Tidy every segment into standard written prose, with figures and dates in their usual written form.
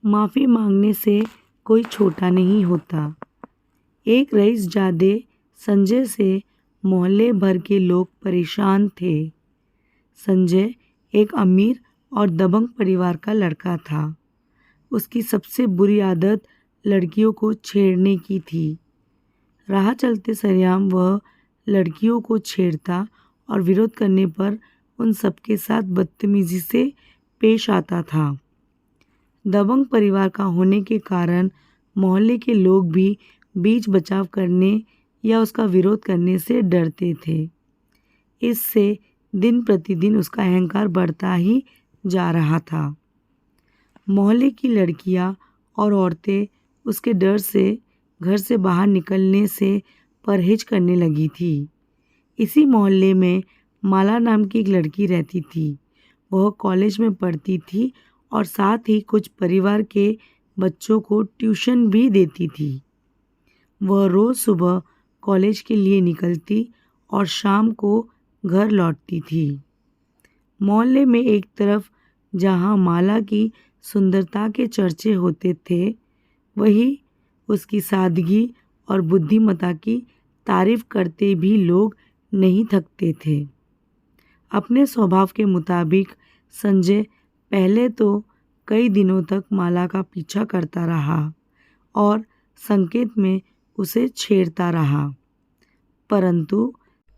माफ़ी मांगने से कोई छोटा नहीं होता। एक रईसजादे संजय से मोहल्ले भर के लोग परेशान थे। संजय एक अमीर और दबंग परिवार का लड़का था। उसकी सबसे बुरी आदत लड़कियों को छेड़ने की थी। राह चलते सरेआम वह लड़कियों को छेड़ता और विरोध करने पर उन सबके साथ बदतमीजी से पेश आता था। दबंग परिवार का होने के कारण मोहल्ले के लोग भी बीच बचाव करने या उसका विरोध करने से डरते थे। इससे दिन प्रतिदिन उसका अहंकार बढ़ता ही जा रहा था। मोहल्ले की लड़कियां और औरतें उसके डर से घर से बाहर निकलने से परहेज करने लगी थी। इसी मोहल्ले में माला नाम की एक लड़की रहती थी। वह कॉलेज में पढ़ती थी और साथ ही कुछ परिवार के बच्चों को ट्यूशन भी देती थी। वह रोज़ सुबह कॉलेज के लिए निकलती और शाम को घर लौटती थी। मोहल्ले में एक तरफ जहां माला की सुंदरता के चर्चे होते थे, वहीं उसकी सादगी और बुद्धिमत्ता की तारीफ करते भी लोग नहीं थकते थे। अपने स्वभाव के मुताबिक संजय पहले तो कई दिनों तक माला का पीछा करता रहा और संकेत में उसे छेड़ता रहा, परंतु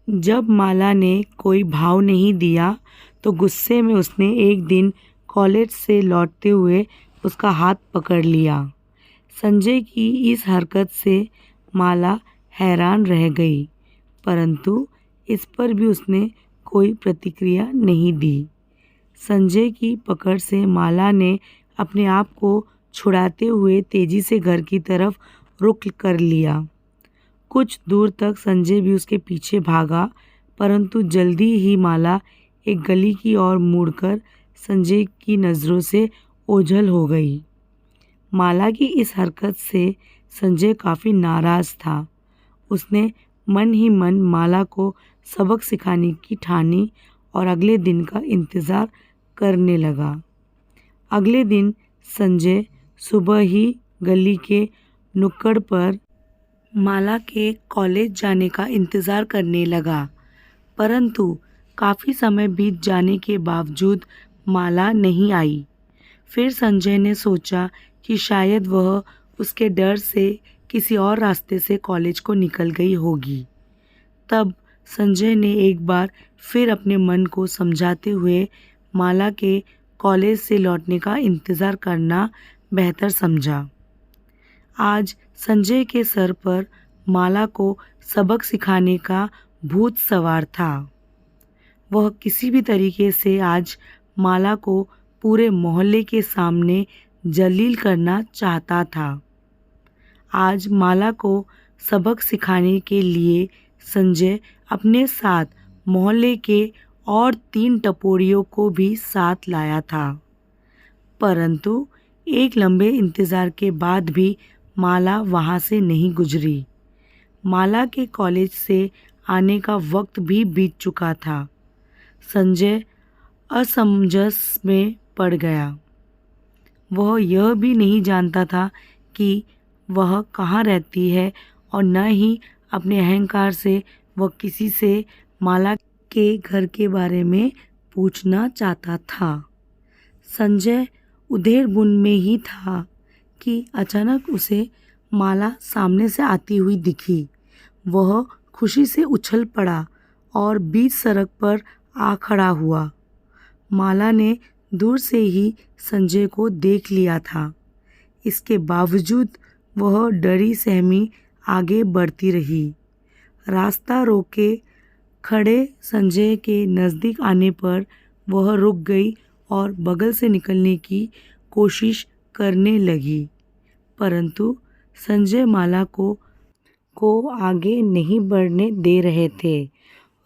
जब माला ने कोई भाव नहीं दिया तो गुस्से में उसने एक दिन कॉलेज से लौटते हुए उसका हाथ पकड़ लिया। संजय की इस हरकत से माला हैरान रह गई, परंतु इस पर भी उसने कोई प्रतिक्रिया नहीं दी। संजय की पकड़ से माला ने अपने आप को छुड़ाते हुए तेजी से घर की तरफ रुख कर लिया। कुछ दूर तक संजय भी उसके पीछे भागा, परंतु जल्दी ही माला एक गली की ओर मुड़कर संजय की नज़रों से ओझल हो गई। माला की इस हरकत से संजय काफ़ी नाराज़ था। उसने मन ही मन माला को सबक सिखाने की ठानी और अगले दिन का इंतज़ार करने लगा। अगले दिन संजय सुबह ही गली के नुक्कड़ पर माला के कॉलेज जाने का इंतज़ार करने लगा, परंतु काफ़ी समय बीत जाने के बावजूद माला नहीं आई। फिर संजय ने सोचा कि शायद वह उसके डर से किसी और रास्ते से कॉलेज को निकल गई होगी। तब संजय ने एक बार फिर अपने मन को समझाते हुए माला के कॉलेज से लौटने का इंतज़ार करना बेहतर समझा। आज संजय के सर पर माला को सबक सिखाने का भूत सवार था। वह किसी भी तरीके से आज माला को पूरे मोहल्ले के सामने जलील करना चाहता था। आज माला को सबक सिखाने के लिए संजय अपने साथ मोहल्ले के और 3 टपोरियों को भी साथ लाया था, परंतु एक लंबे इंतज़ार के बाद भी माला वहाँ से नहीं गुजरी। माला के कॉलेज से आने का वक्त भी बीत चुका था। संजय असमंजस में पड़ गया। वह यह भी नहीं जानता था कि वह कहाँ रहती है और न ही अपने अहंकार से वह किसी से माला के घर के बारे में पूछना चाहता था। संजय उधेड़-बुन में ही था कि अचानक उसे माला सामने से आती हुई दिखी। वह खुशी से उछल पड़ा और बीच सड़क पर आ खड़ा हुआ। माला ने दूर से ही संजय को देख लिया था। इसके बावजूद वह डरी सहमी आगे बढ़ती रही। रास्ता रोके खड़े संजय के नज़दीक आने पर वह रुक गई और बगल से निकलने की कोशिश करने लगी, परंतु संजय माला को आगे नहीं बढ़ने दे रहे थे।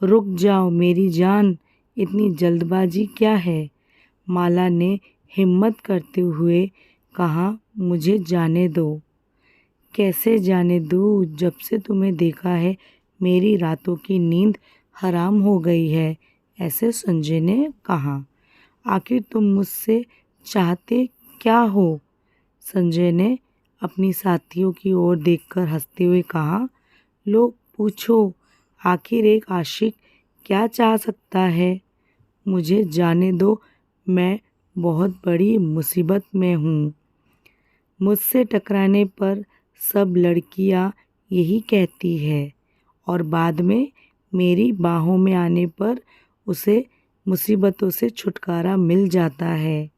रुक जाओ मेरी जान, इतनी जल्दबाजी क्या है? माला ने हिम्मत करते हुए कहा, मुझे जाने दो। कैसे जाने दूँ? जब से तुम्हें देखा है मेरी रातों की नींद हराम हो गई है, ऐसे संजय ने कहा। आखिर तुम मुझसे चाहते क्या हो? संजय ने अपनी साथियों की ओर देखकर हंसते हुए कहा, लो पूछो, आखिर एक आशिक क्या चाह सकता है? मुझे जाने दो, मैं बहुत बड़ी मुसीबत में हूँ। मुझसे टकराने पर सब लड़कियाँ यही कहती है और बाद में मेरी बाहों में आने पर उसे मुसीबतों से छुटकारा मिल जाता है।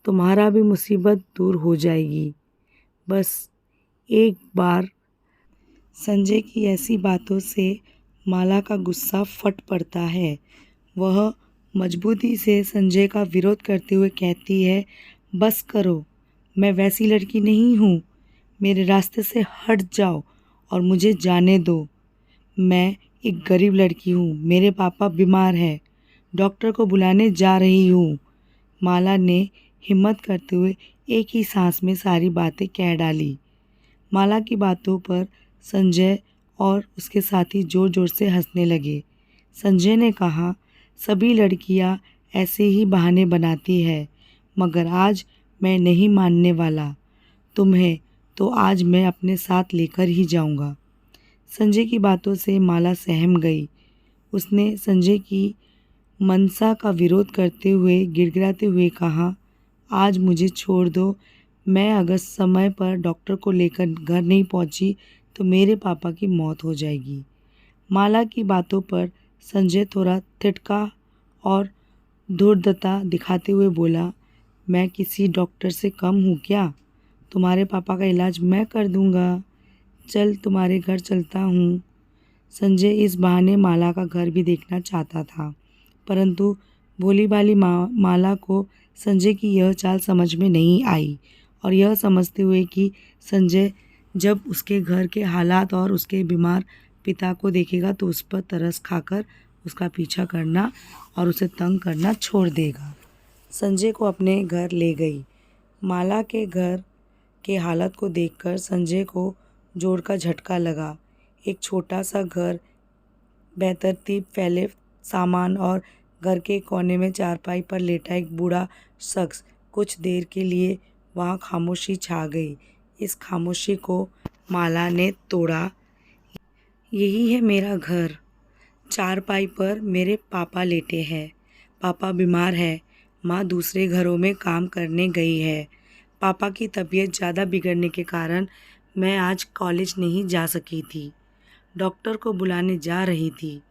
तुम्हारा भी मुसीबत दूर हो जाएगी। बस एक बार। संजय की ऐसी बातों से माला का गुस्सा फट पड़ता है। वह मजबूती से संजय का विरोध करते हुए कहती है, बस करो, मैं वैसी लड़की नहीं हूँ। मेरे रास्ते से हट जाओ और मुझे जाने दो। मैं एक गरीब लड़की हूँ, मेरे पापा बीमार हैं, डॉक्टर को बुलाने जा रही हूँ। माला ने हिम्मत करते हुए एक ही सांस में सारी बातें कह डाली। माला की बातों पर संजय और उसके साथी जोर जोर से हंसने लगे। संजय ने कहा, सभी लड़कियां ऐसे ही बहाने बनाती है, मगर आज मैं नहीं मानने वाला। तुम्हें तो आज मैं अपने साथ लेकर ही जाऊंगा। संजय की बातों से माला सहम गई। उसने संजय की मनसा का विरोध करते हुए गिड़गिड़ाते हुए कहा, आज मुझे छोड़ दो। मैं अगर समय पर डॉक्टर को लेकर घर नहीं पहुंची तो मेरे पापा की मौत हो जाएगी। माला की बातों पर संजय थोड़ा थिटका और धूर्तता दिखाते हुए बोला, मैं किसी डॉक्टर से कम हूँ क्या? तुम्हारे पापा का इलाज मैं कर दूंगा। चल तुम्हारे घर चलता हूँ। संजय इस बहाने माला का घर भी देखना चाहता था, परंतु भोली भाली माला को संजय की यह चाल समझ में नहीं आई और यह समझते हुए कि संजय जब उसके घर के हालात और उसके बीमार पिता को देखेगा तो उस पर तरस खाकर उसका पीछा करना और उसे तंग करना छोड़ देगा, संजय को अपने घर ले गई। माला के घर के हालत को देखकर संजय को जोर का झटका लगा। एक छोटा सा घर, बेतरतीब फैले सामान और घर के कोने में चारपाई पर लेटा एक बूढ़ा शख्स। कुछ देर के लिए वहाँ खामोशी छा गई। इस खामोशी को माला ने तोड़ा। यही है मेरा घर। चारपाई पर मेरे पापा लेटे हैं। पापा बीमार है, माँ दूसरे घरों में काम करने गई है। पापा की तबीयत ज़्यादा बिगड़ने के कारण मैं आज कॉलेज नहीं जा सकी थी। डॉक्टर को बुलाने जा रही थी,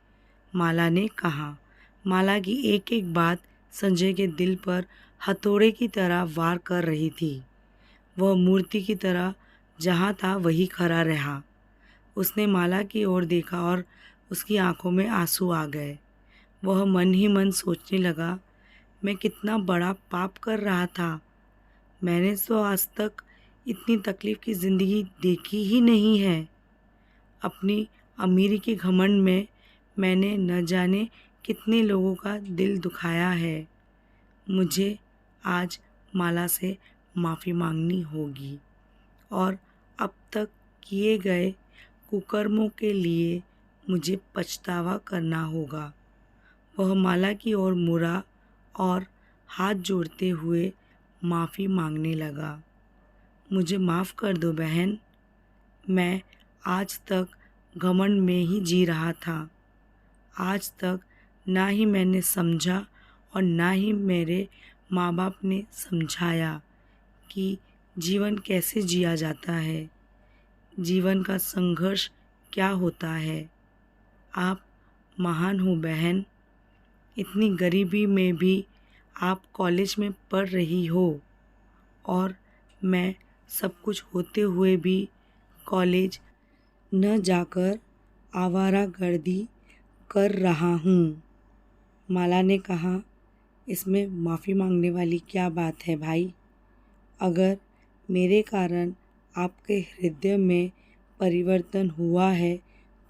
माला ने कहा। माला की एक एक बात संजय के दिल पर हथौड़े की तरह वार कर रही थी। वह मूर्ति की तरह जहाँ था वही खड़ा रहा। उसने माला की ओर देखा और उसकी आंखों में आंसू आ गए। वह मन ही मन सोचने लगा, मैं कितना बड़ा पाप कर रहा था। मैंने तो आज तक इतनी तकलीफ़ की ज़िंदगी देखी ही नहीं है। अपनी अमीरी के घमंड में मैंने न जाने कितने लोगों का दिल दुखाया है। मुझे आज माला से माफ़ी मांगनी होगी और अब तक किए गए कुकर्मों के लिए मुझे पछतावा करना होगा। वह माला की ओर मुड़ा और हाथ जोड़ते हुए माफ़ी मांगने लगा। मुझे माफ़ कर दो बहन। मैं आज तक घमंड में ही जी रहा था। आज तक ना ही मैंने समझा और ना ही मेरे माँ बाप ने समझाया कि जीवन कैसे जिया जाता है, जीवन का संघर्ष क्या होता है। आप महान हो बहन। इतनी गरीबी में भी आप कॉलेज में पढ़ रही हो और मैं सब कुछ होते हुए भी कॉलेज न जाकर आवारागर्दी कर रहा हूँ। माला ने कहा, इसमें माफ़ी मांगने वाली क्या बात है भाई? अगर मेरे कारण आपके हृदय में परिवर्तन हुआ है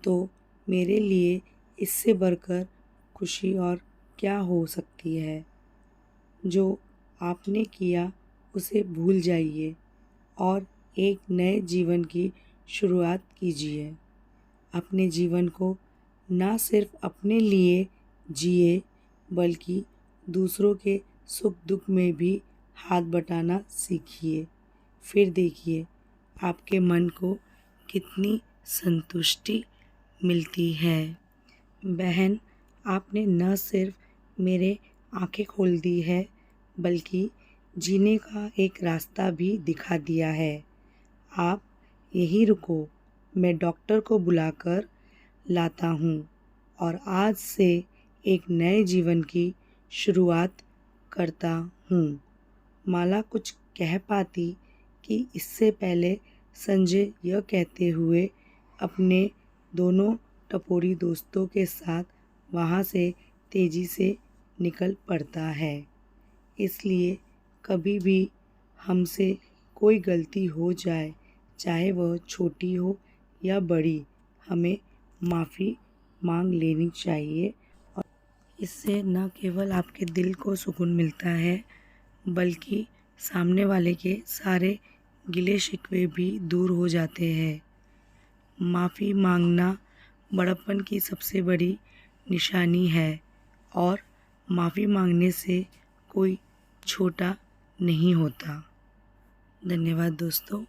तो मेरे लिए इससे बढ़कर खुशी और क्या हो सकती है। जो आपने किया उसे भूल जाइए और एक नए जीवन की शुरुआत कीजिए। अपने जीवन को ना सिर्फ अपने लिए जिए बल्कि दूसरों के सुख दुख में भी हाथ बटाना सीखिए। फिर देखिए आपके मन को कितनी संतुष्टि मिलती है। बहन, आपने न सिर्फ मेरे आंखें खोल दी है बल्कि जीने का एक रास्ता भी दिखा दिया है। आप यहीं रुको, मैं डॉक्टर को बुलाकर लाता हूँ और आज से एक नए जीवन की शुरुआत करता हूँ। माला कुछ कह पाती कि इससे पहले संजय यह कहते हुए अपने दोनों टपोरी दोस्तों के साथ वहाँ से तेज़ी से निकल पड़ता है। इसलिए कभी भी हमसे कोई गलती हो जाए, चाहे वह छोटी हो या बड़ी, हमें माफ़ी मांग लेनी चाहिए और इससे न केवल आपके दिल को सुकून मिलता है बल्कि सामने वाले के सारे गिले शिकवे भी दूर हो जाते हैं। माफ़ी मांगना बड़प्पन की सबसे बड़ी निशानी है और माफ़ी मांगने से कोई छोटा नहीं होता। धन्यवाद दोस्तों।